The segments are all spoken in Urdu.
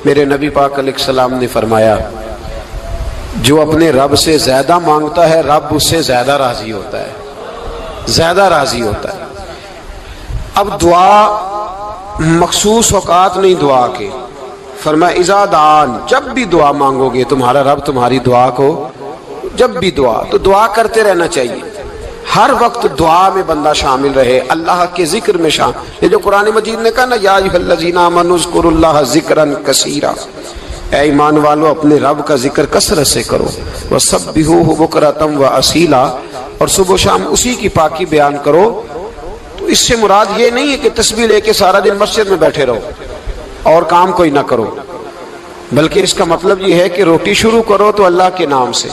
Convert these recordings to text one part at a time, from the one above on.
میرے نبی پاک علیہ السلام نے فرمایا جو اپنے رب سے زیادہ مانگتا ہے رب اس سے زیادہ راضی ہوتا ہے، زیادہ راضی ہوتا ہے۔ اب دعا مخصوص اوقات نہیں دعا کے، فرمایا اذا دعان، جب بھی دعا مانگو گے تمہارا رب تمہاری دعا کو، جب بھی دعا تو دعا کرتے رہنا چاہیے، ہر وقت دعا میں بندہ شامل رہے، اللہ کے ذکر میں شامل۔ یہ جو قرآن مجید نے کہا نا یا ایھا الذین آمنوا اذکروا اللہ ذکرا کثیرا، اے ایمان والو اپنے رب کا ذکر کثرت سے کرو، وسبحوہ بکرۃ واصیلا، اور صبح و شام اسی کی پاکی بیان کرو۔ تو اس سے مراد یہ نہیں ہے کہ تسبیح لے کے سارا دن مسجد میں بیٹھے رہو اور کام کوئی نہ کرو، بلکہ اس کا مطلب یہ ہے کہ روٹی شروع کرو تو اللہ کے نام سے،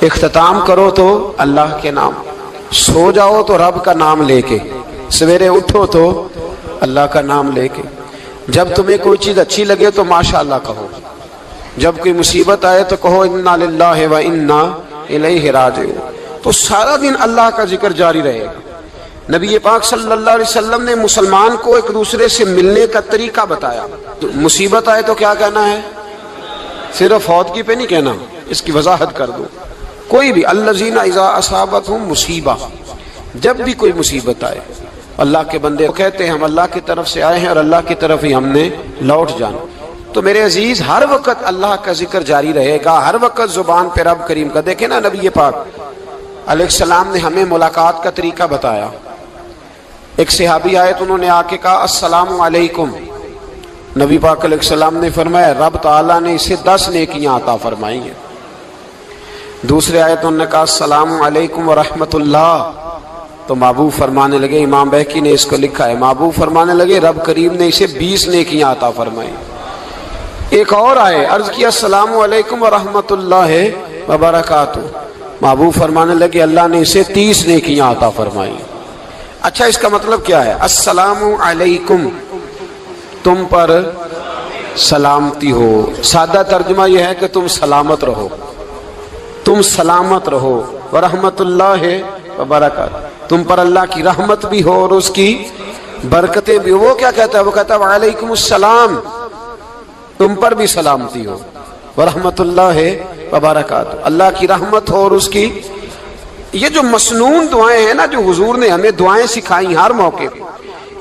اختتام کرو تو اللہ کے نام، سو جاؤ تو رب کا نام لے کے، سویرے اٹھو تو اللہ کا نام لے کے، جب تمہیں کوئی چیز اچھی لگے تو ماشاءاللہ کہو، جب کوئی مصیبت آئے تو کہو انا للہ و انا الیہ راجعون۔ تو سارا دن اللہ کا ذکر جاری رہے گا۔ نبی پاک صلی اللہ علیہ وسلم نے مسلمان کو ایک دوسرے سے ملنے کا طریقہ بتایا۔ مصیبت آئے تو کیا کہنا ہے؟ صرف فوت پہ نہیں کہنا، اس کی وضاحت کر دو۔ کوئی بھی الذین اذا اصابتہم مصیبہ، جب بھی کوئی مصیبت آئے اللہ کے بندے کہتے ہیں ہم اللہ کی طرف سے آئے ہیں اور اللہ کی طرف ہی ہم نے لوٹ جانا۔ تو میرے عزیز ہر وقت اللہ کا ذکر جاری رہے گا، ہر وقت زبان پہ رب کریم کا۔ دیکھیں نا نبی پاک علیہ السلام نے ہمیں ملاقات کا طریقہ بتایا۔ ایک صحابی آئے تو انہوں نے آ کے کہا السلام علیکم، نبی پاک علیہ السلام نے فرمایا رب تعالیٰ نے اسے 10 نیکیاں عطا فرمائی ہیں۔ دوسرے آئے تو انہوں نے کہا السلام علیکم ورحمۃ اللہ، تو محبوب فرمانے لگے، امام بہقی نے اس کو لکھا ہے، محبوب فرمانے لگے رب کریم نے اسے 20 نیکیاں عطا فرمائی۔ ایک اور آئے، عرض کیا السلام علیکم ورحمۃ اللہ وبرکاتہ، محبوب فرمانے لگے اللہ نے اسے 30 نیکیاں عطا فرمائی۔ اچھا اس کا مطلب کیا ہے؟ السلام علیکم، تم پر سلامتی ہو۔ سادہ ترجمہ یہ ہے کہ تم سلامت رہو، تم سلامت رہو، ورحمۃ اللہ وبرکاتہ، تم پر اللہ کی رحمت بھی ہو اور اس کی برکتیں بھی ہو۔ وہ کیا کہتا ہے؟ وہ کہتا ہے وعلیکم السلام، تم پر بھی سلامتی ہو، ورحمۃ اللہ وبرکاتہ، اللہ کی رحمت ہو اور اس کی۔ یہ جو مسنون دعائیں ہیں نا جو حضور نے ہمیں دعائیں سکھائی ہر موقع پہ،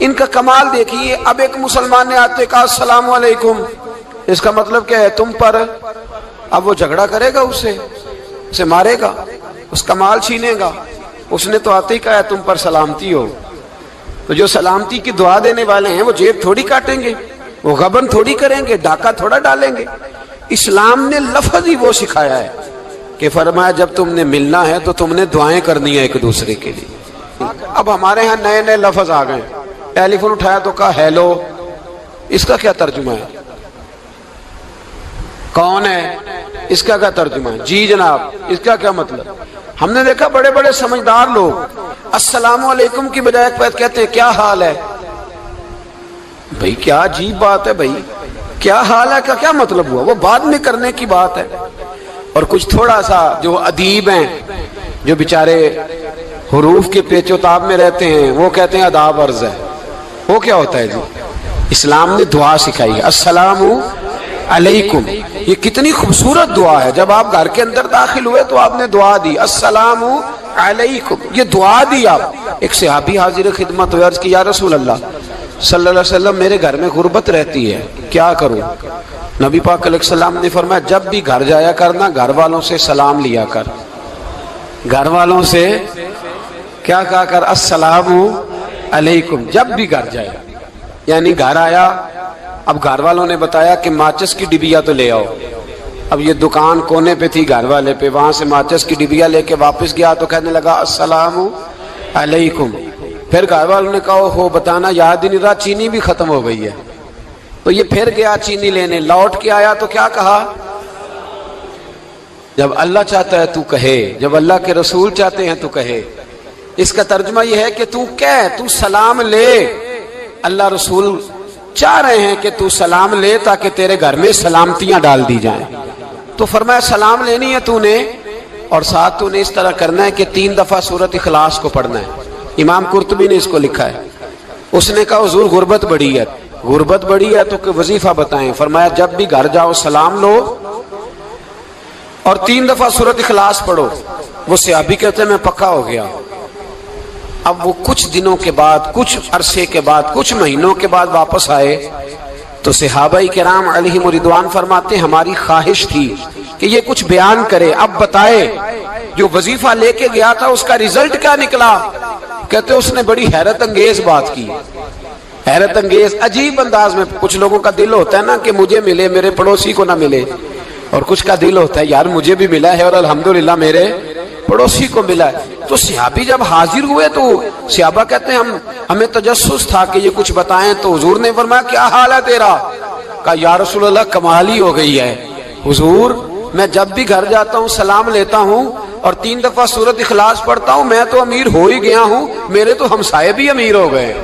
ان کا کمال دیکھیے۔ اب ایک مسلمان نے آتے کہا السلام علیکم، اس کا مطلب کیا ہے؟ تم پر۔ اب وہ جھگڑا کرے گا، اسے مارے گا، اس کا مال چھینے گا؟ اس نے تو آتے ہی کہا ہے تم پر سلامتی ہو۔ تو جو سلامتی کی دعا دینے والے ہیں وہ جیب تھوڑی کاٹیں گے، وہ غبن تھوڑی کریں گے، ڈاکہ تھوڑا ڈالیں گے۔ اسلام نے لفظ ہی وہ سکھایا ہے کہ فرمایا جب تم نے ملنا ہے تو تم نے دعائیں کرنی ہے ایک دوسرے کے لیے۔ اب ہمارے ہاں نئے نئے لفظ آ گئے، ٹیلی فون اٹھایا تو کہا ہیلو، اس کا کیا ترجمہ ہے؟ کون ہے، اس کا کیا ترجمہ ہے؟ جی جناب، اس کا کیا مطلب؟ ہم نے دیکھا بڑے بڑے سمجھدار لوگ السلام علیکم کی بجائے کہتے ہیں کیا حال ہے۔ بھئی کیا عجیب بات ہے، بھئی کیا حال ہے کا کیا مطلب ہوا؟ وہ بعد میں کرنے کی بات ہے۔ اور کچھ تھوڑا سا جو ادیب ہیں، جو بیچارے حروف کے پیچ و تاب میں رہتے ہیں، وہ کہتے ہیں آداب عرض ہے۔ وہ کیا ہوتا ہے جی؟ اسلام نے دعا سکھائی ہے السلام علیکم، یہ کتنی خوبصورت دعا ہے۔ جب آپ گھر کے اندر داخل ہوئے تو آپ نے دعا دی السلام علیکم، یہ دعا دی آپ۔ ایک صحابی حاضر خدمت ہوئے، عرض کی یا رسول اللہ صلی اللہ علیہ وسلم میرے گھر میں غربت رہتی ہے، کیا کروں؟ نبی پاک علیہ السلام نے فرمایا جب بھی گھر جایا کرنا گھر والوں سے سلام لیا کر، گھر والوں سے کیا کہا کر؟ السلام علیکم، جب بھی گھر جائے۔ یعنی گھر آیا، اب گھر والوں نے بتایا کہ ماچس کی ڈبیا تو لے آؤ۔ اب یہ دکان کونے پہ تھی گھر والے پہ، وہاں سے ماچس کی ڈبیا لے کے واپس گیا تو کہنے لگا السلام علیکم۔ پھر گھر والوں نے کہا ہو بتانا یاد ہی نہیں رہا، چینی بھی ختم ہو گئی ہے۔ تو یہ پھر گیا چینی لینے، لوٹ کے آیا تو کیا کہا؟ جب اللہ چاہتا ہے تو کہے، جب اللہ کے رسول چاہتے ہیں تو کہے۔ اس کا ترجمہ یہ ہے کہ تو کہہ، تو سلام لے۔ اللہ رسول چاہ رہے ہیں کہ تو سلام لے تاکہ تیرے گھر میں سلامتیاں ڈال دی جائیں۔ تو فرمایا سلام لینی ہے تو نے، اور ساتھ تو نے اس طرح کرنا ہے کہ 3 دفعہ سورۃ اخلاص کو پڑھنا ہے۔ امام قرطبی نے اس کو لکھا ہے، اس نے کہا حضور غربت بڑی ہے، غربت بڑی ہے تو کہ وظیفہ بتائیں. فرمایا جب بھی گھر جاؤ سلام لو اور 3 دفعہ سورۃ اخلاص پڑھو. وہ صحابی کہتے ہیں میں پکا ہو گیا. اب وہ کچھ دنوں کے بعد، کچھ عرصے کے بعد، کچھ مہینوں کے بعد واپس آئے تو صحابہ کرام علیہم رضوان فرماتے ہیں ہماری خواہش تھی کہ یہ کچھ بیان کرے، اب بتائے جو وظیفہ لے کے گیا تھا اس کا ریزلٹ کیا نکلا. کہتے اس نے بڑی حیرت انگیز بات کی، حیرت انگیز عجیب انداز میں. کچھ لوگوں کا دل ہوتا ہے نا کہ مجھے ملے میرے پڑوسی کو نہ ملے، اور کچھ کا دل ہوتا ہے یار مجھے بھی ملا ہے اور الحمدللہ میرے پڑوسی کو ملا ہے. تو صحابی جب حاضر ہوئے تو صحابہ کہتے ہیں ہمیں تجسس تھا کہ یہ کچھ بتائیں. تو حضور نے فرمایا کیا حال ہے تیرا؟ کہا یا رسول اللہ کمال ہی ہو گئی ہے حضور، میں جب بھی گھر جاتا ہوں سلام لیتا ہوں اور 3 دفعہ سورۃ اخلاص پڑھتا ہوں، میں تو امیر ہو ہی گیا ہوں، میرے تو ہمسائے بھی امیر ہو گئے.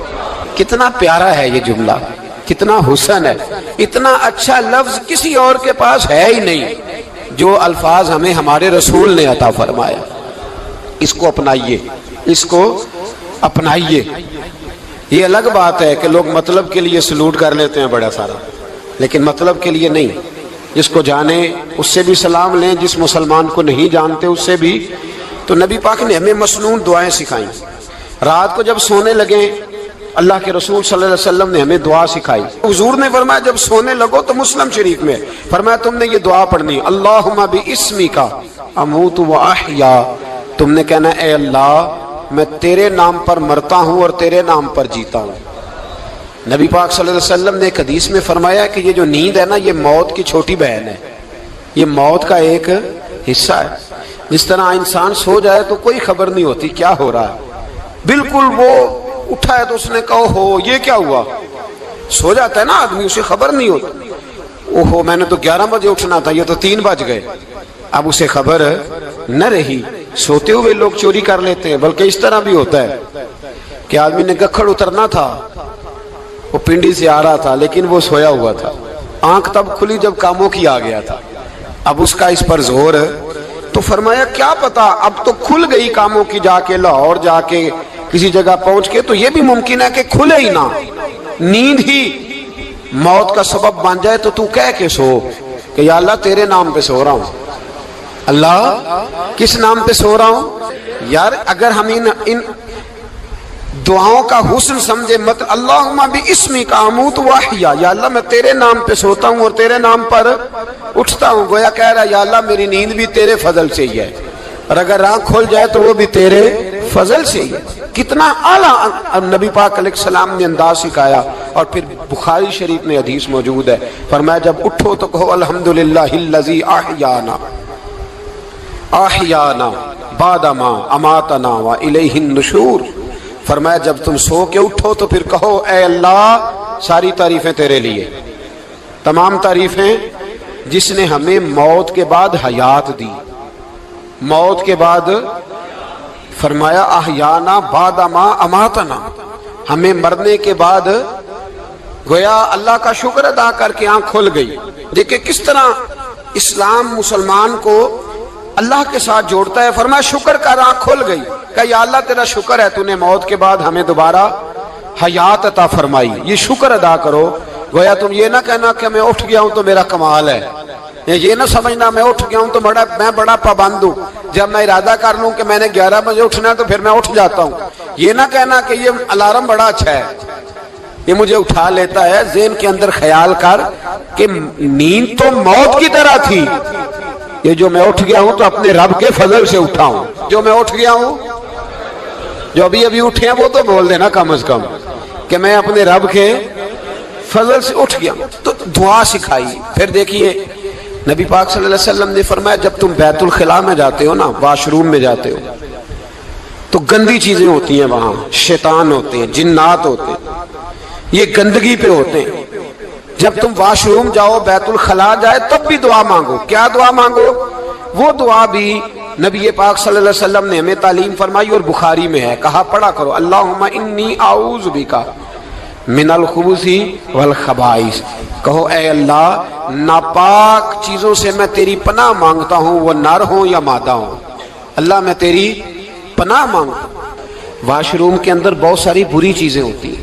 کتنا پیارا ہے یہ جملہ، کتنا حسن ہے. اتنا اچھا لفظ کسی اور کے پاس ہے ہی نہیں جو الفاظ ہمیں ہمارے رسول نے عطا فرمایا. اس کو اپنائیے، اس کو اپنائیے. یہ الگ بات ہے کہ لوگ مطلب کے لیے سلوٹ کر لیتے ہیں بڑا سارا، لیکن مطلب کے لیے نہیں. جس کو جانے اس سے بھی سلام لیں، جس مسلمان کو نہیں جانتے اس سے بھی. تو نبی پاک نے ہمیں مسنون دعائیں سکھائیں. رات کو جب سونے لگیں اللہ کے رسول صلی اللہ علیہ وسلم نے ہمیں دعا سکھائی. حضور نے فرمایا جب سونے لگو تو مسلم شریف میں فرمایا تم نے یہ دعا پڑھنی، اللہم باسمک اموت و احیا. تم نے کہنا اے اللہ میں تیرے نام پر مرتا ہوں اور تیرے نام پر جیتا ہوں. نبی پاک صلی اللہ علیہ وسلم نے ایک حدیث میں فرمایا کہ یہ جو نیند ہے نا یہ موت کی چھوٹی بہن ہے، یہ موت کا ایک حصہ ہے. جس طرح انسان سو جائے تو کوئی خبر نہیں ہوتی کیا ہو رہا ہے، بالکل وہ اٹھا ہے تو اس نے کہا ہو یہ کیا ہوا. سو جاتا ہے نا آدمی، اسے خبر نہیں ہوتی. اوہو میں نے تو 11 بجے اٹھنا تھا، یہ تو 3 بج گئے. اب اسے خبر نہ رہی. سوتے ہوئے لوگ چوری کر لیتے ہیں، بلکہ اس طرح بھی ہوتا ہے کہ آدمی نے گکھڑ اترنا تھا، وہ پنڈی سے آ رہا تھا لیکن وہ سویا ہوا تھا. آنکھ تب کھلی جب کاموں کی آ گیا تھا. اب اس کا اس پر زور تو فرمایا کیا پتا اب تو کھل گئی کاموں کی، جا کے لاہور جا کے کسی جگہ پہنچ کے تو یہ بھی ممکن ہے کہ کھلے ہی نہ، نیند ہی موت کا سبب بن جائے. تو تو کہہ کے سو کہ یا اللہ تیرے نام پہ سو رہا ہوں. اللہ کس نام پہ سو رہا ہوں؟ یار اگر ہم ان دعاؤں کا حسن سمجھے مت اللہم باسمک اموت و احیا، یا اللہ میں تیرے نام پہ سوتا ہوں اور تیرے نام پر اٹھتا ہوں. گویا کہہ رہا یا اللہ میری نیند بھی تیرے فضل سے ہی ہے، اور اگر آنکھ کھل جائے تو وہ بھی تیرے فضل سے ہی ہے. کتنا اعلیٰ نبی پاک علیہ السلام نے انداز سکھایا. اور پھر بخاری شریف میں حدیث موجود ہے، فرمایا جب اٹھو تو کہو الحمدللہ الذی احیانا احیانا بعد ما اماتنا والیہ النشور. فرمایا جب تم سو کے اٹھو تو پھر کہو اے اللہ ساری تعریفیں تیرے لیے، تمام تعریفیں جس نے ہمیں موت کے بعد حیات دی. موت کے بعد فرمایا احیانا بعد ما اماتنا، ہمیں مرنے کے بعد گویا اللہ کا شکر ادا کر کے آنکھ کھل گئی. دیکھیں کس طرح اسلام مسلمان کو اللہ کے ساتھ جوڑتا ہے. فرمایا شکر کر، آنکھ کھل گئی. کہ یا اللہ تیرا شکر ہے تو نے موت کے بعد ہمیں دوبارہ حیات عطا فرمائی، یہ شکر ادا کرو. گویا تم یہ نہ کہنا کہ میں اٹھ گیا ہوں تو میرا کمال ہے، یہ نہ سمجھنا میں اٹھ گیا ہوں تو میں بڑا پابند ہوں، جب میں ارادہ کر لوں کہ میں نے 11 بجے اٹھنا ہے تو پھر میں اٹھ جاتا ہوں. یہ نہ کہنا کہ یہ الارم بڑا اچھا ہے، یہ مجھے اٹھا لیتا ہے. ذہن کے اندر خیال کر کہ نیند تو موت کی طرح تھی، یہ جو میں اٹھ گیا ہوں تو اپنے رب کے فضل سے اٹھا ہوں. جو میں اٹھ گیا ہوں، جو ابھی اٹھے ہیں وہ تو بول دینا کم از کم کہ میں اپنے رب کے فضل سے اٹھ گیا. تو دعا سکھائی. پھر دیکھیے نبی پاک صلی اللہ علیہ وسلم نے فرمایا جب تم بیت الخلاء میں جاتے ہو نا، واش روم میں جاتے ہو تو گندی چیزیں ہوتی ہیں وہاں، شیطان ہوتے ہیں، جنات ہوتے ہیں، یہ گندگی پہ ہوتے ہیں. جب تم واش روم جاؤ، بیت الخلاء جائے تب بھی دعا مانگو. کیا دعا مانگو؟ وہ دعا بھی نبی پاک صلی اللہ علیہ وسلم نے ہمیں تعلیم فرمائی اور بخاری میں ہے. کہا پڑھا کرو اللہم انی اعوذ بک من الخبث والخبائث. کہو اے اللہ ناپاک چیزوں سے میں تیری پناہ مانگتا ہوں، وہ نر ہوں یا مادہ ہوں. اللہ میں تیری پناہ مانگتا ہوں. واش روم کے اندر بہت ساری بری چیزیں ہوتی ہیں.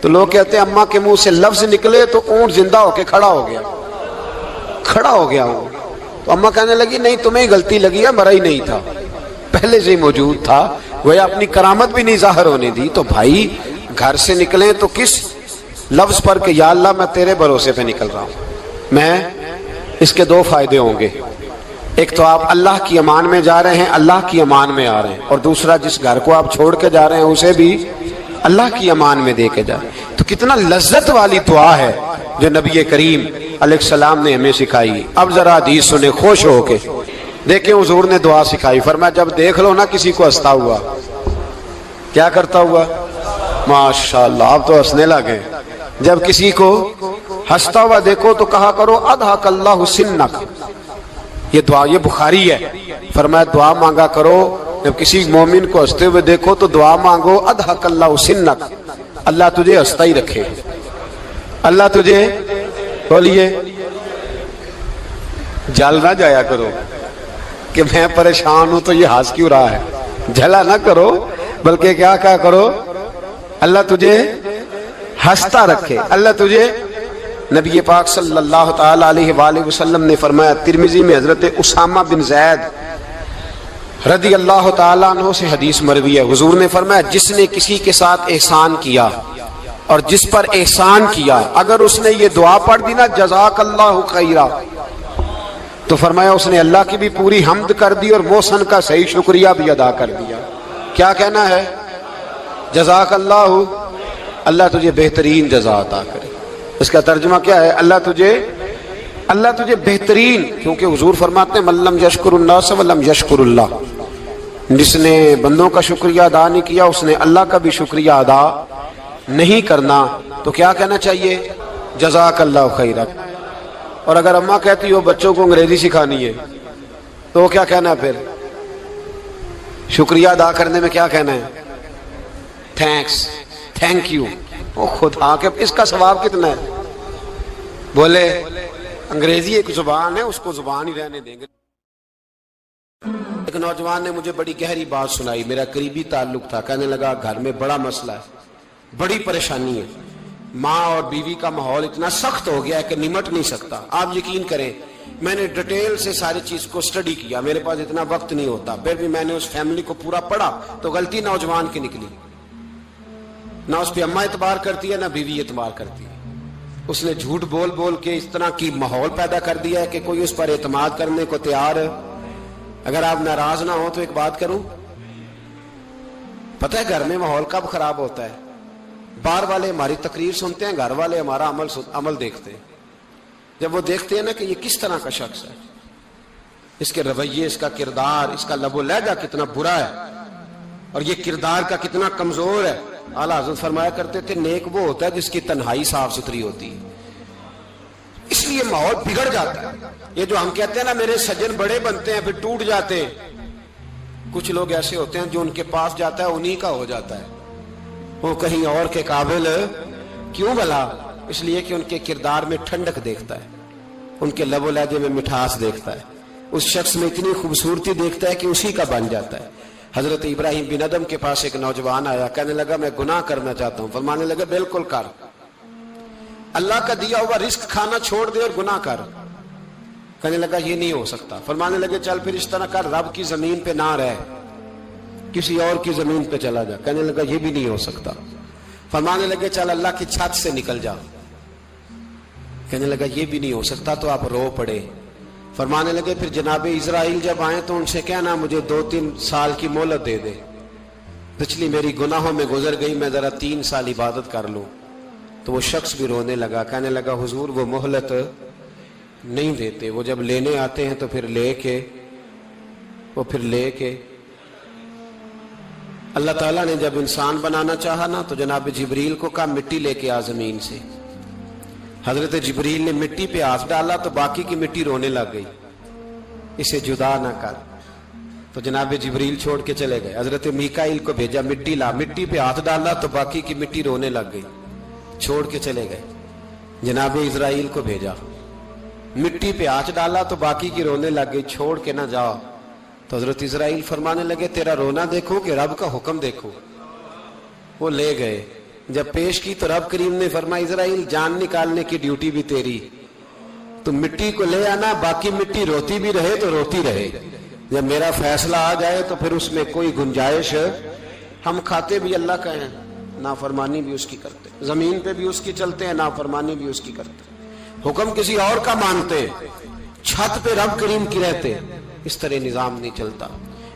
تو لوگ کہتے ہیں اماں کے منہ سے لفظ نکلے تو اونٹ زندہ ہو کے کھڑا ہو گیا ہوں. تو اماں کہنے لگی نہیں تمہیں ہی غلطی لگی ہے، مرا ہی نہیں تھا، پہلے سے ہی موجود تھا، وہ اپنی کرامت بھی نہیں ظاہر ہونے دی. تو بھائی گھر سے نکلیں تو کس لفظ پر کہ یا اللہ میں تیرے بھروسے پہ نکل رہا ہوں. میں اس کے دو فائدے ہوں گے، ایک تو آپ اللہ کی امان میں جا رہے ہیں، اللہ کی امان میں آ رہے ہیں، اور دوسرا جس گھر کو آپ چھوڑ کے جا رہے ہیں اسے بھی اللہ کی امان میں دے کے جا رہے ہیں. تو کتنا لذت والی دعا ہے جو نبی کریم علیہ السلام نے ہمیں سکھائی. اب ذرا حدیث سنیں خوش ہو کے. دیکھیں حضور نے دعا سکھائی، فرمایا جب دیکھ لو نا کسی کو ہنستا ہوا، کیا کرتا ہوا؟ ماشاءاللہ آپ تو ہنسنے لگے. جب کسی کو ہنستا ہوا دیکھو تو کہا کرو اضحک اللہ سنک. یہ دعا یہ بخاری ہے. فرمایا دعا مانگا کرو جب کسی مومن کو ہنستے ہوئے دیکھو تو دعا مانگو اضحک اللہ سنک، اللہ تجھے ہنستا ہی رکھے، اللہ تجھے بولیے جل نہ جایا کرو کہ میں پریشان ہوں تو یہ ہنس کیوں رہا ہے، جھلا نہ کرو، بلکہ کیا کرو اللہ تجھے ہنستا رکھے، اللہ تجھے. نبی پاک صلی اللہ تعالی علیہ وآلہ وسلم نے فرمایا، ترمذی میں حضرت اسامہ بن زید رضی اللہ تعالیٰ عنہ سے حدیث مروی ہے، حضور نے فرمایا جس نے کسی کے ساتھ احسان کیا اور جس پر احسان کیا، اگر اس نے یہ دعا پڑھ دی نا جزاک اللہ خیرہ، تو فرمایا اس نے اللہ کی بھی پوری حمد کر دی اور محسن کا صحیح شکریہ بھی ادا کر دیا. کیا کہنا ہے؟ جزاک اللہ، اللہ تجھے بہترین جزا عطا کرے. اس کا ترجمہ کیا ہے؟ اللہ تجھے بہترین، کیونکہ حضور فرماتے ہیں من لم یشکر الناس ولم یشکر اللہ، جس نے بندوں کا شکریہ ادا نہیں کیا اس نے اللہ کا بھی شکریہ ادا نہیں کرنا. تو کیا کہنا چاہیے؟ جزاک اللہ خیرہ. اور اگر اماں کہتی ہو بچوں کو انگریزی سکھانی ہے تو کیا کہنا ہے؟ پھر شکریہ ادا کرنے میں کیا کہنا ہے؟ Thanks, thank you. او خدا کے اس کا ثواب کتنا ہے؟ بولے انگریزی ایک زبان ہے، اس کو زبان ہی رہنے دیں گے. ایک نوجوان نے مجھے بڑی گہری بات سنائی، میرا قریبی تعلق تھا. کہنے لگا گھر میں بڑا مسئلہ ہے، بڑی پریشانی ہے، ماں اور بیوی کا ماحول اتنا سخت ہو گیا ہے کہ نمٹ نہیں سکتا. آپ یقین کریں میں نے ڈیٹیل سے ساری چیز کو سٹڈی کیا، میرے پاس اتنا وقت نہیں ہوتا، پھر بھی میں نے اس فیملی کو پورا پڑھا تو غلطی نوجوان کی نکلی. نہ اس پہ اماں اعتبار کرتی ہے نہ بیوی اعتبار کرتی ہے. اس نے جھوٹ بول بول کے اس طرح کی ماحول پیدا کر دیا ہے کہ کوئی اس پر اعتماد کرنے کو تیار ہے. اگر آپ ناراض نہ ہو تو ایک بات کروں، پتہ ہے گھر میں ماحول کب خراب ہوتا ہے؟ باہر والے ہماری تقریر سنتے ہیں، گھر والے ہمارا عمل دیکھتے ہیں. جب وہ دیکھتے ہیں نا کہ یہ کس طرح کا شخص ہے، اس کے رویے، اس کا کردار، اس کا لب و لہجہ کتنا برا ہے اور یہ کردار کا کتنا کمزور ہے. اعلیٰ حضرت فرمایا کرتے تھے نیک وہ ہوتا ہے جس کی تنہائی صاف ستھری ہوتی ہے. اس لیے ماحول بگڑ جاتا ہے. یہ جو ہم کہتے ہیں نا میرے سجن بڑے بنتے ہیں پھر ٹوٹ جاتے ہیں، کچھ لوگ ایسے ہوتے ہیں جو ان کے پاس جاتا ہے انہی کا ہو جاتا ہے، وہ کہیں اور کے قابل کیوں بھلا؟ اس لیے کہ ان کے کردار میں ٹھنڈک دیکھتا ہے، ان کے لب و لہجے میں مٹھاس دیکھتا ہے، اس شخص میں اتنی خوبصورتی دیکھتا ہے کہ اسی کا بن جاتا ہے. حضرت ابراہیم بن ادم کے پاس ایک نوجوان آیا، کہنے لگا میں گناہ کرنا چاہتا ہوں. فرمانے لگا بالکل کر، اللہ کا دیا ہوا رزق کھانا چھوڑ دے اور گناہ کر. کہنے لگا یہ نہیں ہو سکتا. فرمانے لگے چل پھر اس طرح کر، رب کی زمین پہ نہ رہ، کسی اور کی زمین پہ چلا جا. کہنے لگا یہ بھی نہیں ہو سکتا. فرمانے لگے چل اللہ کی چھت سے نکل جا. کہنے لگا یہ بھی نہیں ہو سکتا. تو آپ رو پڑے. فرمانے لگے پھر جناب اسرائیل جب آئیں تو ان سے کہنا مجھے 2-3 سال کی مہلت دے دے، پچھلی میری گناہوں میں گزر گئی، میں ذرا 3 سال عبادت کر لوں. تو وہ شخص بھی رونے لگا. کہنے لگا حضور وہ مہلت نہیں دیتے، وہ جب لینے آتے ہیں تو پھر لے کے اللہ تعالیٰ نے جب انسان بنانا چاہا نا تو جناب جبریل کو کہا مٹی لے کے آ زمین سے. حضرت جبریل نے مٹی پہ ہاتھ ڈالا تو باقی کی مٹی رونے لگ گئی، اسے جدا نہ کر. تو جناب جبریل چھوڑ کے چلے گئے. حضرت میکائیل کو بھیجا مٹی لا، مٹی پہ ہاتھ ڈالا تو باقی کی مٹی رونے لگ گئی، چھوڑ کے چلے گئے. جناب اسرائیل کو بھیجا، مٹی پہ ہاتھ ڈالا تو باقی کی رونے لگ گئی، چھوڑ کے نہ جاؤ. تو حضرت اسرائیل فرمانے لگے تیرا رونا دیکھو کہ رب کا حکم دیکھو. وہ لے گئے. جب پیش کی تو رب کریم نے فرمایا اسرائیل جان نکالنے کی ڈیوٹی بھی تیری، تو مٹی کو لے آنا، باقی مٹی روتی بھی رہے تو روتی رہے، جب میرا فیصلہ آ جائے تو پھر اس میں کوئی گنجائش، ہم کھاتے بھی اللہ کا ہیں، نافرمانی بھی اس کی کرتے، زمین پہ بھی اس کی چلتے ہیں، نافرمانی بھی اس کی کرتے، حکم کسی اور کا مانتے، چھت پہ رب کریم کی رہتے، اس طرح نظام نہیں چلتا۔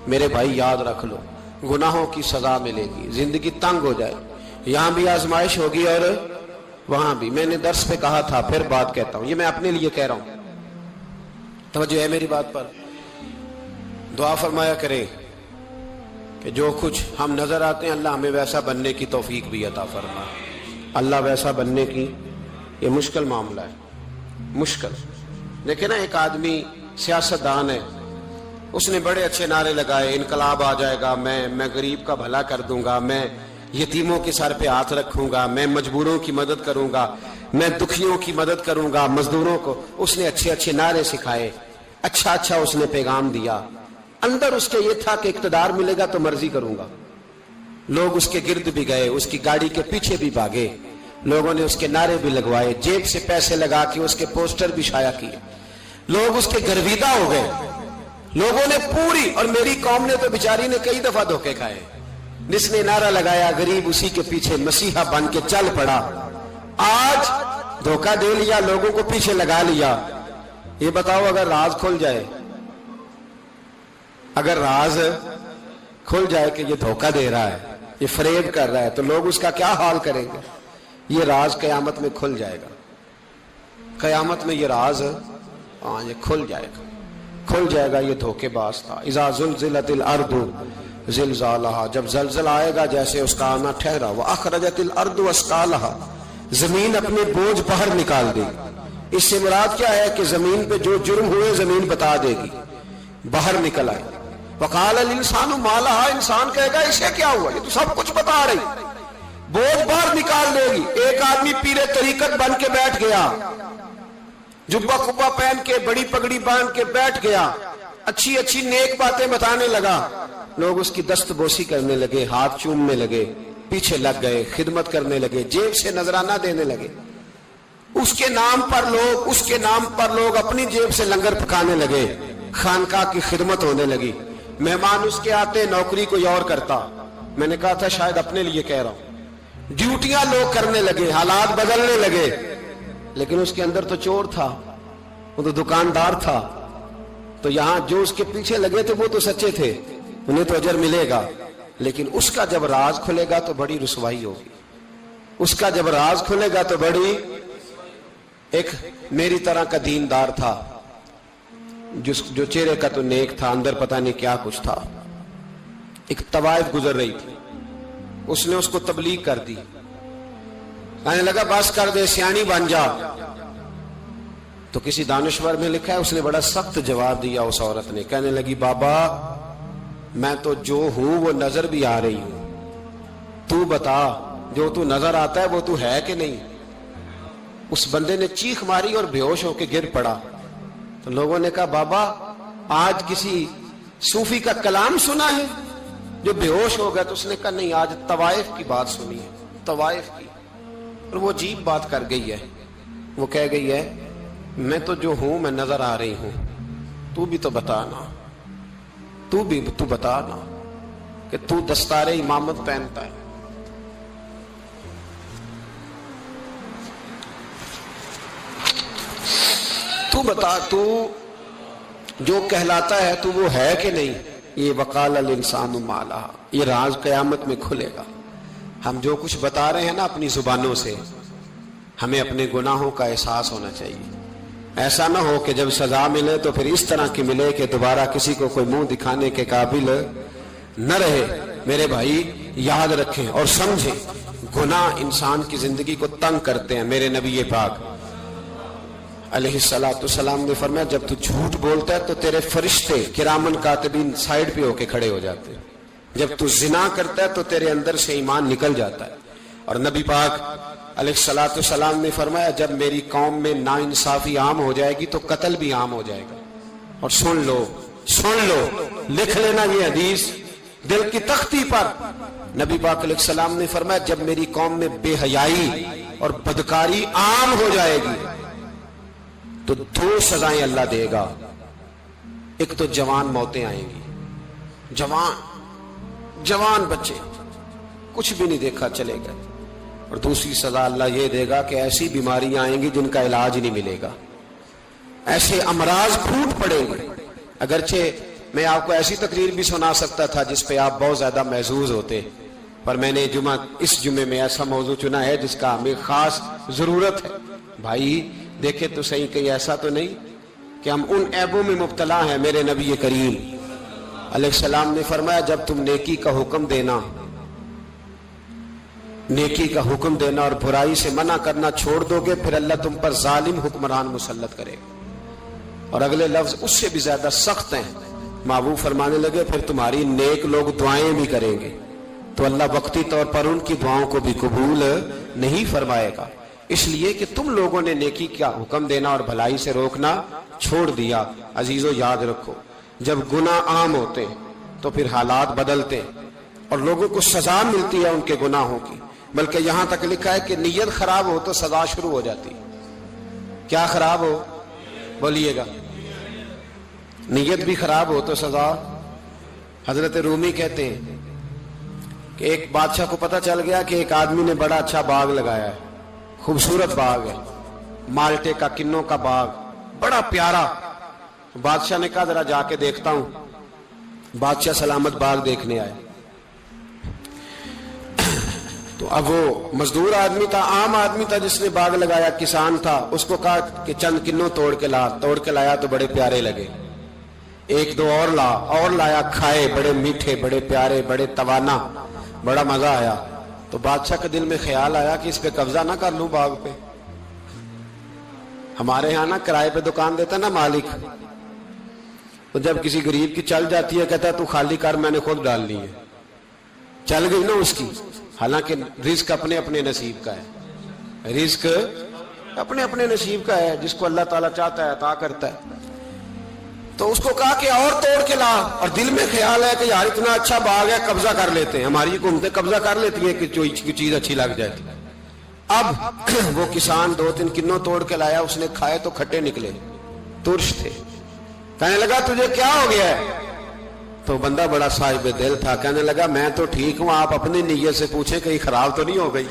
میرے بھائی یاد رکھ لو، گناہوں کی سزا ملے گی، زندگی تنگ ہو جائے، یہاں بھی آزمائش ہوگی اور وہاں بھی۔ میں نے درس پہ کہا تھا، پھر بات کہتا ہوں، یہ میں اپنے لیے کہہ رہا ہوں، توجہ ہے میری بات پر۔ دعا فرمایا کریں کہ جو کچھ ہم نظر آتے ہیں اللہ ہمیں ویسا بننے کی توفیق بھی عطا فرما۔ اللہ ویسا بننے کی، یہ مشکل معاملہ ہے، مشکل۔ دیکھیں نا، ایک آدمی سیاستدان ہے، اس نے بڑے اچھے نعرے لگائے، انقلاب آ جائے گا، میں غریب کا بھلا کر دوں گا، میں یتیموں کے سر پہ ہاتھ رکھوں گا، میں مجبوروں کی مدد کروں گا، میں دکھیوں کی مدد کروں گا، مزدوروں کو۔ اس نے اچھے اچھے نعرے سکھائے، اچھا اس نے پیغام دیا، اندر اس کے یہ تھا کہ اقتدار ملے گا تو مرضی کروں گا۔ لوگ اس کے گرد بھی گئے، اس کی گاڑی کے پیچھے بھی بھاگے، لوگوں نے اس کے نعرے بھی لگوائے، جیب سے پیسے لگا کے اس کے پوسٹر بھی شائع کیے، لوگ اس کے گرویدہ ہو گئے، لوگوں نے پوری، اور میری قوم نے تو بیچاری نے کئی دفعہ دھوکے کھائے۔ جس نے نعرہ لگایا غریب اسی کے پیچھے مسیحا بن کے چل پڑا، آج دھوکہ دے لیا، لوگوں کو پیچھے لگا لیا۔ یہ بتاؤ اگر راز کھل جائے، اگر راز کھل جائے کہ یہ دھوکہ دے رہا ہے، یہ فریب کر رہا ہے، تو لوگ اس کا کیا حال کریں گے؟ یہ راز قیامت میں کھل جائے گا، قیامت میں یہ راز یہ کھل جائے گا، کھل جائے گا یہ دھوکے باز تھا۔ اذا زلزلت الارض زلزالہا، جب زلزلہ آئے گا جیسے اس کا آنا ٹھہرا، واخرجت الارض اثقالہا، زمین اپنے بوجھ باہر نکال دے گی۔ اس سے مراد کیا ہے کہ زمین پہ جو جرم ہوئے زمین بتا دے گی، باہر نکل آئے۔ وقال الانسان ما لہا، انسان کہے گا اسے کیا ہوا، یہ تو سب کچھ بتا رہی، بوجھ باہر نکال دے گی۔ ایک آدمی پیر طریقت بن کے بیٹھ گیا، جبہ کبہ پہن کے، بڑی پگڑی باندھ کے بیٹھ گیا، اچھی اچھی نیک باتیں بتانے لگا، لوگ اس کی دست بوسی کرنے لگے، ہاتھ چومنے لگے، پیچھے لگ گئے، خدمت کرنے لگے، جیب سے نذرانہ دینے لگے، اس کے نام پر لوگ اپنی جیب سے لنگر پکانے لگے، خانقاہ کی خدمت ہونے لگی، مہمان اس کے آتے، نوکری کوئی اور کرتا۔ میں نے کہا تھا شاید اپنے لیے کہہ رہا ہوں، ڈیوٹیاں لوگ کرنے لگے، حالات بدلنے لگے، لیکن اس کے اندر تو چور تھا، وہ تو دکاندار تھا، تو یہاں جو اس کے پیچھے لگے تھے وہ تو سچے تھے، انہیں تو اجر ملے گا، لیکن اس کا جب راز کھلے گا تو بڑی رسوائی ہوگی، اس کا جب راز کھلے گا تو بڑی۔ ایک میری طرح کا دیندار تھا، جو چہرے کا تو نیک تھا، اندر پتہ نہیں کیا کچھ تھا۔ ایک طوائف گزر رہی تھی، اس نے اس کو تبلیغ کر دی، کہنے لگا بس کر دے، سیانی بن جا۔ تو کسی دانشور میں لکھا ہے اس نے بڑا سخت جواب دیا، اس عورت نے کہنے لگی بابا میں تو جو ہوں وہ نظر بھی آ رہی ہوں، تو بتا جو تو نظر آتا ہے وہ تو ہے کہ نہیں۔ اس بندے نے چیخ ماری اور بے ہوش ہو کے گر پڑا۔ تو لوگوں نے کہا بابا آج کسی صوفی کا کلام سنا ہے جو بے ہوش ہو گیا؟ تو اس نے کہا نہیں، آج طوائف کی بات سنی ہے، طوائف کی، اور وہ عجیب بات کر گئی ہے، وہ کہہ گئی ہے میں تو جو ہوں میں نظر آ رہی ہوں، تو بھی تو بتانا، تو بتانا کہ تو دستار امامت پہنتا ہے، تو بتا، تو جو کہلاتا ہے تو وہ ہے کہ نہیں۔ یہ وقال الانسان ما لہا، یہ راز قیامت میں کھلے گا۔ ہم جو کچھ بتا رہے ہیں نا اپنی زبانوں سے، ہمیں اپنے گناہوں کا احساس ہونا چاہیے۔ ایسا نہ ہو کہ جب سزا ملے تو پھر اس طرح کی ملے کہ دوبارہ کسی کو کوئی منہ دکھانے کے قابل نہ رہے۔ میرے بھائی یاد رکھیں اور سمجھیں، گناہ انسان کی زندگی کو تنگ کرتے ہیں۔ میرے نبی پاک علیہ السلام نے فرمایا جب تو جھوٹ بولتا ہے تو تیرے فرشتے کرامن کاتبین سائیڈ پہ ہو کے کھڑے ہو جاتے ہیں، جب تو زنا کرتا ہے تو تیرے اندر سے ایمان نکل جاتا ہے۔ اور نبی پاک علیہ السلام نے فرمایا جب میری قوم میں ناانصافی عام ہو جائے گی تو قتل بھی عام ہو جائے گا۔ اور سن لو، لکھ لینا یہ حدیث، دل کی تختی پر نبی پاک علیہ السلام نے فرمایا جب میری قوم میں بے حیائی اور بدکاری عام ہو جائے گی تو 2 سزائیں اللہ دے گا. ایک تو جوان موتیں آئیں گی, جوان بچے کچھ بھی نہیں دیکھا چلے گئے, اور دوسری سزا اللہ یہ دے گا کہ ایسی بیماریاں آئیں گی جن کا علاج نہیں ملے گا, ایسے امراض پھوٹ پڑیں گے. اگرچہ میں آپ کو ایسی تقریر بھی سنا سکتا تھا جس پہ آپ بہت زیادہ محظوظ ہوتے, پر میں نے اس جمعے میں ایسا موضوع چنا ہے جس کا ہمیں خاص ضرورت ہے. بھائی دیکھے تو صحیح, کہیں ایسا تو نہیں کہ ہم ان عیبوں میں مبتلا ہیں. میرے نبی کریم علیہ السلام نے فرمایا جب تم نیکی کا حکم دینا اور برائی سے منع کرنا چھوڑ دو گے, پھر اللہ تم پر ظالم حکمران مسلط کرے گا. اور اگلے لفظ اس سے بھی زیادہ سخت ہیں. محبوب فرمانے لگے پھر تمہاری نیک لوگ دعائیں بھی کریں گے تو اللہ وقتی طور پر ان کی دعاؤں کو بھی قبول نہیں فرمائے گا, اس لیے کہ تم لوگوں نے نیکی کا حکم دینا اور بھلائی سے روکنا چھوڑ دیا. عزیزو یاد رکھو, جب گناہ عام ہوتے تو پھر حالات بدلتے اور لوگوں کو سزا ملتی ہے ان کے گناہوں کی. بلکہ یہاں تک لکھا ہے کہ نیت خراب ہو تو سزا شروع ہو جاتی. کیا خراب ہو, بولیے گا, نیت بھی خراب ہو تو سزا. حضرت رومی کہتے ہیں کہ ایک بادشاہ کو پتہ چل گیا کہ ایک آدمی نے بڑا اچھا باغ لگایا ہے, خوبصورت باغ ہے, مالٹے کا, کنوں کا باغ, بڑا پیارا. بادشاہ نے کہا ذرا جا کے دیکھتا ہوں. بادشاہ سلامت باغ دیکھنے آئے تو اب وہ مزدور آدمی تھا, عام آدمی تھا جس نے باغ لگایا, کسان تھا. اس کو کہا کہ چند کنوں توڑ کے لایا تو بڑے پیارے لگے. 1-2 اور لایا, کھائے, بڑے میٹھے, بڑے پیارے, بڑے توانا, بڑا مزہ آیا. تو بادشاہ کے دل میں خیال آیا کہ اس پہ قبضہ نہ کر لوں باغ پہ. ہمارے ہاں نا کرائے پہ دکان دیتا نا مالک, تو جب کسی غریب کی چل جاتی ہے کہتا ہے تو خالی کر, میں نے خود ڈال لی ہے. چل گئی نا اس کی, حالانکہ رزق اپنے اپنے نصیب کا ہے, رزق اپنے اپنے نصیب کا ہے, جس کو اللہ تعالیٰ چاہتا ہے عطا کرتا ہے. تو اس کو کہا کہ اور توڑ کے لا, اور دل میں خیال ہے کہ یار اتنا اچھا باغ ہے قبضہ کر لیتے ہیں. ہماری حکومتیں قبضہ کر لیتی ہیں کہ جو چیز اچھی لگ جائے. اب وہ کسان 2-3 کنوں توڑ کے لایا, اس نے کھائے تو کھٹے نکلے, ترش تھے. کہنے لگا تجھے کیا ہو گیا ہے؟ تو بندہ بڑا صاحب دل تھا, کہنے لگا میں تو ٹھیک ہوں, آپ اپنی نیت سے پوچھیں کہیں خراب تو نہیں ہو گئی.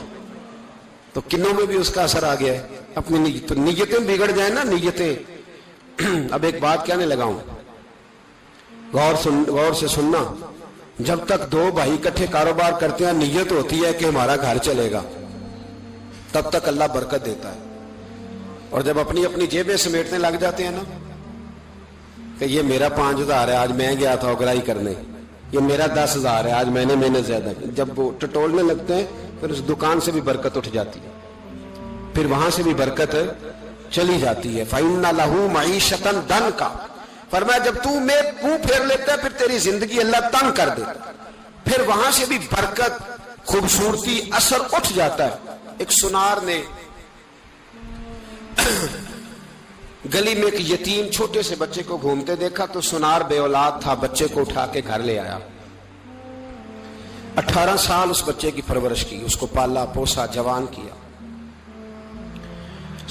تو کنوں میں بھی اس کا اثر آ گیا ہے. اپنی نیتیں بگڑ جائیں نا, نیتیں. اب ایک بات کہنے لگا ہوں, غور سے سننا. جب تک 2 بھائی اکٹھے کاروبار کرتے ہیں نیت ہوتی ہے کہ ہمارا گھر چلے گا, تب تک اللہ برکت دیتا ہے. اور جب اپنی اپنی جیبیں سمیٹنے لگ جاتے ہیں نا کہ یہ میرا 5,000 ہے, آج میں گیا تھا اگرائی کرنے, یہ میرا 10,000 ہے, آج میں نے محنت زیادہ کی, جب وہ ٹٹولنے لگتے ہیں پھر اس دکان سے بھی برکت اٹھ جاتی ہے, پھر وہاں سے بھی برکت چلی جاتی ہے. فَإِنَّ لَهُ مَعِيشَةً ضَنْكَ, فرمایا جب تو میں منہ پھیر لیتا ہے پھر تیری زندگی اللہ تنگ کر دیتا, پھر وہاں سے بھی برکت, خوبصورتی, اثر اٹھ جاتا ہے. ایک سنار نے گلی میں ایک یتیم چھوٹے سے بچے کو گھومتے دیکھا تو سنار بے اولاد تھا, بچے کو اٹھا کے گھر لے آیا. 18 سال اس بچے کی پرورش کی, اس کو پالا پوسا, جوان کیا.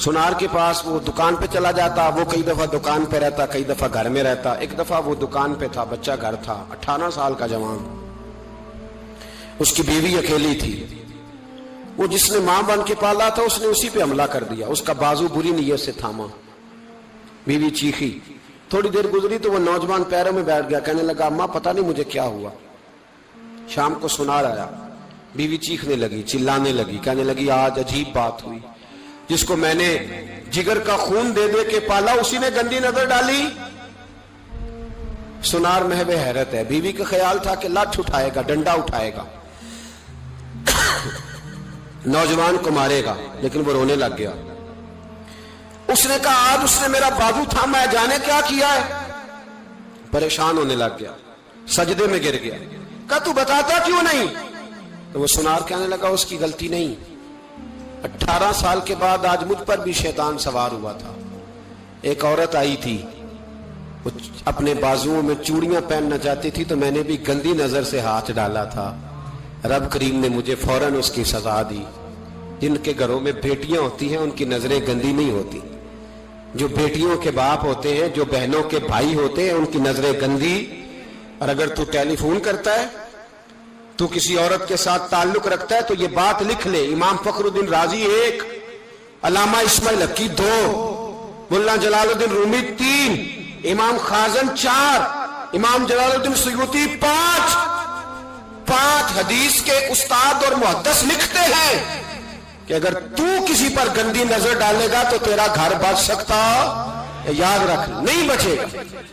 سنار کے پاس وہ دکان پہ چلا جاتا, وہ کئی دفعہ دکان پہ رہتا, کئی دفعہ گھر میں رہتا. ایک دفعہ وہ دکان پہ تھا, بچہ گھر تھا, 18 سال کا جوان. اس کی بیوی اکیلی تھی. وہ جس نے ماں بن کے پالا تھا اس نے اسی پہ حملہ کر دیا, اس کا بازو بری نیت سے تھاما. بیوی چیخی, تھوڑی دیر گزری تو وہ نوجوان پیروں میں بیٹھ گیا, کہنے لگا اماں پتہ نہیں مجھے کیا ہوا. شام کو سنار آیا, بیوی چیخنے لگی, چلانے لگی, کہنے لگی آج عجیب بات ہوئی, جس کو میں نے جگر کا خون دے دے کے پالا اسی نے گندی نظر ڈالی. سنار محو حیرت ہے. بیوی کا خیال تھا کہ لاٹھ اٹھائے گا, ڈنڈا اٹھائے گا, نوجوان کو مارے گا, لیکن وہ رونے لگ گیا. اس نے کہا آج اس نے میرا بازو تھاما ہے, جانے کیا کیا ہے. پریشان ہونے لگ گیا, سجدے میں گر گیا. کہا تو بتاتا کیوں نہیں؟ تو وہ سنار کہنے لگا اس کی غلطی نہیں, 18 سال کے بعد آج مجھ پر بھی شیطان سوار ہوا تھا. ایک عورت آئی تھی, وہ اپنے بازوؤں میں چوڑیاں پہننا چاہتی تھی تو میں نے بھی گندی نظر سے ہاتھ ڈالا تھا، رب کریم نے مجھے فوراً اس کی سزا دی۔ جن کے گھروں میں بیٹیاں ہوتی ہیں ان کی نظریں گندی نہیں ہوتی، جو بیٹیوں کے باپ ہوتے ہیں، جو بہنوں کے بھائی ہوتے ہیں، ان کی نظریں گندی۔ اور اگر تو ٹیلی فون کرتا ہے، تو کسی عورت کے ساتھ تعلق رکھتا ہے، تو یہ بات لکھ لے، امام فخر الدین رازی 1، علامہ اسماعیل حقی 2، مولانا جلال الدین رومی 3، امام خازن 4، امام جلال الدین سیوطی 5 حدیث کے استاد اور محدث لکھتے ہیں کہ اگر تو کسی پر گندی نظر ڈالے گا تو تیرا گھر بچ سکتا، یاد رکھ نہیں بچے گا،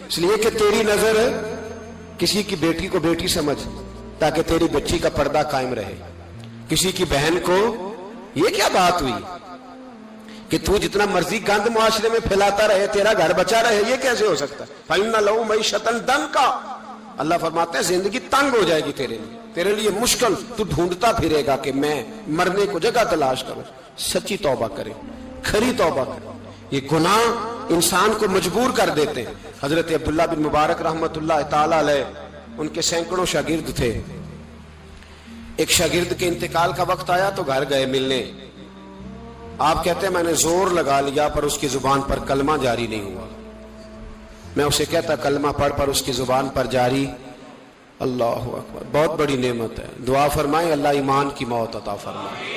اس لیے کہ تیری نظر کسی کی بیٹی کو بیٹی سمجھ تاکہ تیری بچی کا پردہ قائم رہے، کسی کی بہن کو۔ یہ کیا بات ہوئی کہ تو جتنا مرضی گند معاشرے میں پھیلاتا رہے تیرا گھر بچا رہے؟ یہ کیسے ہو سکتا ہے؟ فَإِنَّ لَهُ مَعِيشَةً ضَنْكَ، اللہ فرماتے ہیں زندگی تنگ ہو جائے گی تیرے لیے مشکل، تو ڈھونڈتا پھرے گا کہ میں مرنے کو جگہ تلاش کروں۔ سچی توبہ کرے، کھری توبہ کرے۔ یہ گناہ انسان کو مجبور کر دیتے ہیں۔ حضرت عبداللہ بن مبارک رحمت اللہ تعالی علیہ، ان کے سینکڑوں شاگرد تھے، ایک شاگرد کے انتقال کا وقت آیا تو گھر گئے ملنے۔ آپ کہتے ہیں میں نے زور لگا لیا پر اس کی زبان پر کلمہ جاری نہیں ہوا۔ میں اسے کہتا کلمہ پڑھ پر اس کی زبان پر جاری۔ اللہ اکبر، بہت بڑی نعمت ہے۔ دعا فرمائیں اللہ ایمان کی موت عطا فرمائے،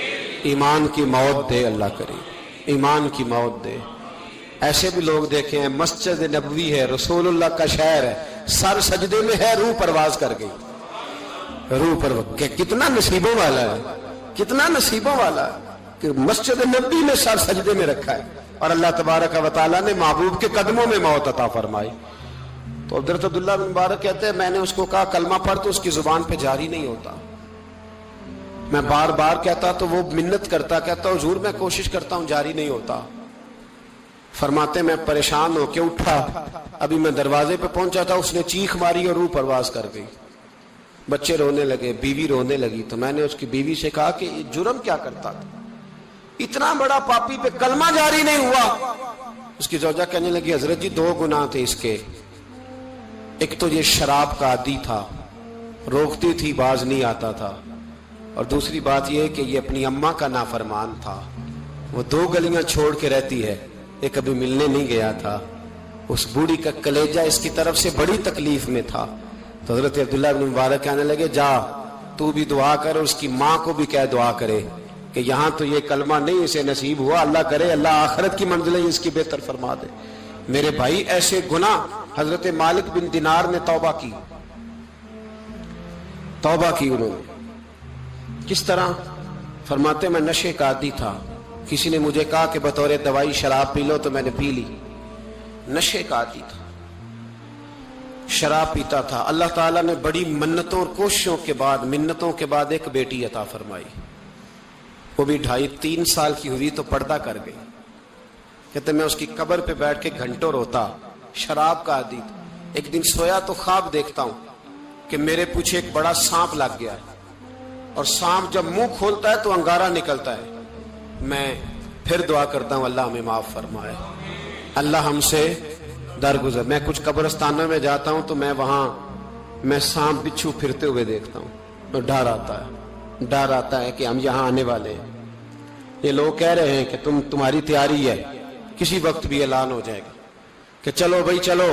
ایمان کی موت دے اللہ کریم، ایمان کی موت دے۔ ایسے بھی لوگ دیکھے ہیں، مسجد نبوی ہے، رسول اللہ کا شہر ہے، سر سجدے میں ہے، روح پرواز کر گئی، روح پرواز۔ کتنا نصیبوں والا ہے، کتنا نصیبوں والا ہے کہ مسجد نبوی میں سر سجدے میں رکھا ہے اور اللہ تبارک و تعالیٰ نے محبوب کے قدموں میں موت عطا فرمائی۔ تو حضرت عبداللہ بن مبارک کہتے ہیں میں نے اس کو کہا کلمہ پڑھ تو اس کی زبان پہ جاری نہیں ہوتا۔ میں بار بار کہتا تو وہ منت کرتا، کہتا حضور میں کوشش کرتا ہوں جاری نہیں ہوتا۔ فرماتے میں پریشان ہو کے اٹھا، ابھی میں دروازے پہ پہنچا تھا، اس نے چیخ ماری اور روح پرواز کر گئی۔ بچے رونے لگے، بیوی رونے لگی، تو میں نے اس کی بیوی سے کہا کہ یہ جرم کیا کرتا تھا، اتنا بڑا پاپی پہ کلمہ جاری نہیں ہوا۔ اس کی زوجہ کہنے لگی حضرت جی 2 گناہ تھے اس کے، ایک تو یہ شراب کا عادی تھا، روکتی تھی باز نہیں آتا تھا، اور دوسری بات یہ کہ یہ اپنی اماں کا نافرمان تھا، وہ 2 گلیاں چھوڑ کے رہتی ہے، یہ کبھی ملنے نہیں گیا تھا۔ اس بوڑھی کا کلیجہ اس کی طرف سے بڑی تکلیف میں تھا۔ تو حضرت عبداللہ بن مبارک کہنے لگے جا تو بھی دعا کر، اس کی ماں کو بھی کہہ دعا کرے کہ یہاں تو یہ کلمہ نہیں اسے نصیب ہوا، اللہ کرے اللہ آخرت کی منزلیں اس کی بہتر فرما دے۔ میرے بھائی ایسے گناہ، حضرت مالک بن دینار نے توبہ کی انہوں نے۔ کس طرح؟ فرماتے میں نشے کا عادی تھا، کسی نے مجھے کہا کہ بطور دوائی شراب پی لو تو میں نے پی لی، نشے کا عادی تھا، شراب پیتا تھا۔ اللہ تعالیٰ نے بڑی منتوں اور کوششوں کے بعد ایک بیٹی عطا فرمائی، وہ بھی 2.5-3 سال کی ہوئی تو پردہ کر گئی۔ کہتے میں اس کی قبر پہ بیٹھ کے گھنٹوں روتا، شراب کا عادی تھا۔ ایک دن سویا تو خواب دیکھتا ہوں کہ میرے پیچھے ایک بڑا سانپ لگ گیا، اور سانپ جب منہ کھولتا ہے تو انگارہ نکلتا ہے۔ میں پھر دعا کرتا ہوں اللہ ہمیں معاف فرمائے، اللہ ہم سے درگزر۔ میں کچھ قبرستانوں میں جاتا ہوں تو میں سانپ بچھو پھرتے ہوئے دیکھتا ہوں، تو ڈر آتا ہے کہ ہم یہاں آنے والے ہیں۔ یہ لوگ کہہ رہے ہیں کہ تمہاری تیاری ہے، کسی وقت بھی اعلان ہو جائے گا کہ چلو بھائی چلو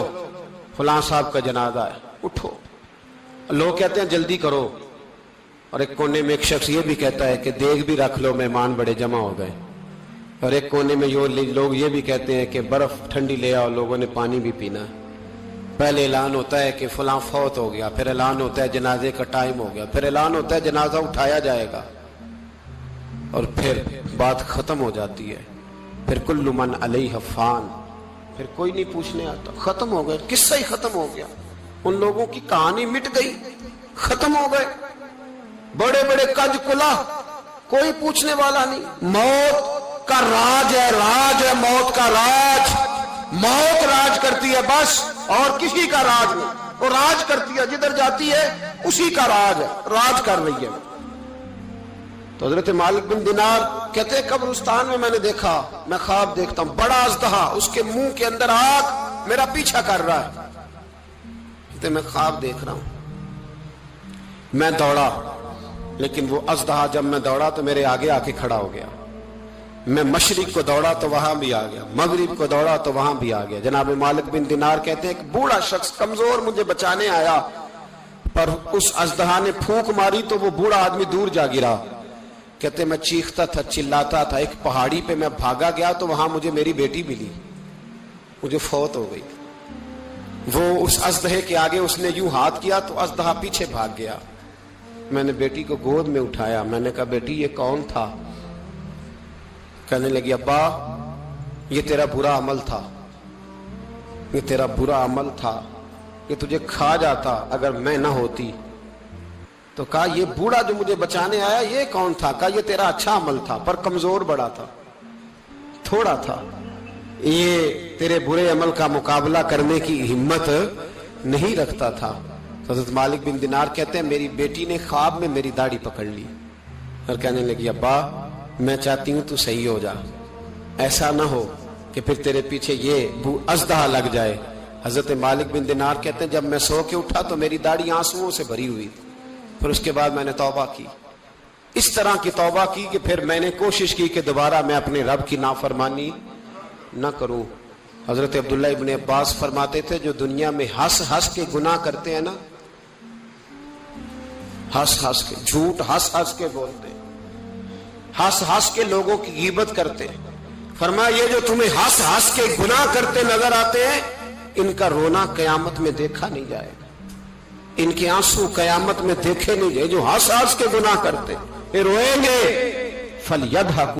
فلاں صاحب کا جنازہ ہے، اٹھو۔ لوگ کہتے ہیں جلدی کرو، اور ایک کونے میں ایک شخص یہ بھی کہتا ہے کہ دیگ بھی رکھ لو مہمان بڑے جمع ہو گئے، اور ایک کونے میں لوگ یہ بھی کہتے ہیں کہ برف ٹھنڈی لے آؤ، لوگوں نے پانی بھی پینا ہے۔ پہلے اعلان ہوتا ہے کہ فلاں فوت ہو گیا، پھر اعلان ہوتا ہے جنازے کا ٹائم ہو گیا، پھر اعلان ہوتا ہے جنازہ اٹھایا جائے گا، اور پھر بات ختم ہو جاتی ہے۔ پھر کل من علیہ فان، پھر کوئی نہیں پوچھنے آتا، ختم ہو گئے، قصہ ہی ختم ہو گیا، ان لوگوں کی کہانی مٹ گئی، ختم ہو گئے۔ بڑے بڑے کنج کلا، کوئی پوچھنے والا نہیں۔ موت کا راج ہے موت کا راج، موت راج کرتی ہے بس، اور کسی کا راج نہیں، وہ راج کرتی ہے، جدھر جاتی ہے اسی کا راج ہے، راج کر رہی ہے۔ تو حضرت مالک بن دینار کہتے ہیں قبرستان میں نے دیکھا، میں خواب دیکھتا ہوں، بڑا اژدہا، اس کے منہ کے اندر آگ، میرا پیچھا کر رہا ہے، کہتے میں خواب دیکھ رہا ہوں، میں دوڑا لیکن وہ اژدہا جب میں دوڑا تو میرے آگے آ کے کھڑا ہو گیا، میں مشرق کو دوڑا تو وہاں بھی آ گیا، مغرب کو دوڑا تو وہاں بھی آ گیا۔ جناب مالک بن دینار کہتے ہیں ایک بوڑھا شخص کمزور مجھے بچانے آیا، پر اس اژدہا نے پھونک ماری تو وہ بوڑھا آدمی دور جا گرا۔ کہتے میں چیختا تھا، چلاتا تھا، ایک پہاڑی پہ میں بھاگا گیا تو وہاں مجھے میری بیٹی ملی، مجھے فوت ہو گئی۔ وہ اس اژدہے کے آگے اس نے یوں ہاتھ کیا تو اژدہا پیچھے بھاگ گیا۔ میں نے بیٹی کو گود میں اٹھایا، میں نے کہا بیٹی یہ کون تھا؟ کہنے لگی ابا یہ تیرا برا عمل تھا، یہ تیرا برا عمل تھا کہ تجھے کھا جاتا اگر میں نہ ہوتی۔ تو کہا یہ بوڑھا جو مجھے بچانے آیا یہ کون تھا؟ کہا یہ تیرا اچھا عمل تھا پر کمزور بڑا تھا، تھوڑا تھا، یہ تیرے برے عمل کا مقابلہ کرنے کی ہمت نہیں رکھتا تھا۔ حضرت مالک بن دینار کہتے ہیں میری بیٹی نے خواب میں میری داڑھی پکڑ لی اور کہنے لگی ابا میں چاہتی ہوں تو صحیح ہو جا، ایسا نہ ہو کہ پھر تیرے پیچھے یہ اژدہا لگ جائے۔ حضرت مالک بن دینار کہتے ہیں جب میں سو کے اٹھا تو میری داڑھی آنسوؤں سے بھری ہوئی، پھر اس کے بعد میں نے توبہ کی، اس طرح کی توبہ کی کہ پھر میں نے کوشش کی کہ دوبارہ میں اپنے رب کی نافرمانی نہ کروں۔ حضرت عبداللہ ابن عباس فرماتے تھے جو دنیا میں ہنس ہنس کے گناہ کرتے ہیں نا، ہنس ہنس کے جھوٹ ہنس ہنس کے بولتے، ہنس ہنس کے لوگوں کی غیبت کرتے، فرمایا یہ جو تمہیں ہنس ہنس کے گناہ کرتے نظر آتے ہیں ان کا رونا قیامت میں دیکھا نہیں جائے گا، ان کے آنسو قیامت میں دیکھے نہیں جائے، جو ہنس ہنس کے گناہ کرتے یہ روئیں گے فَلْيَضْحَكُوا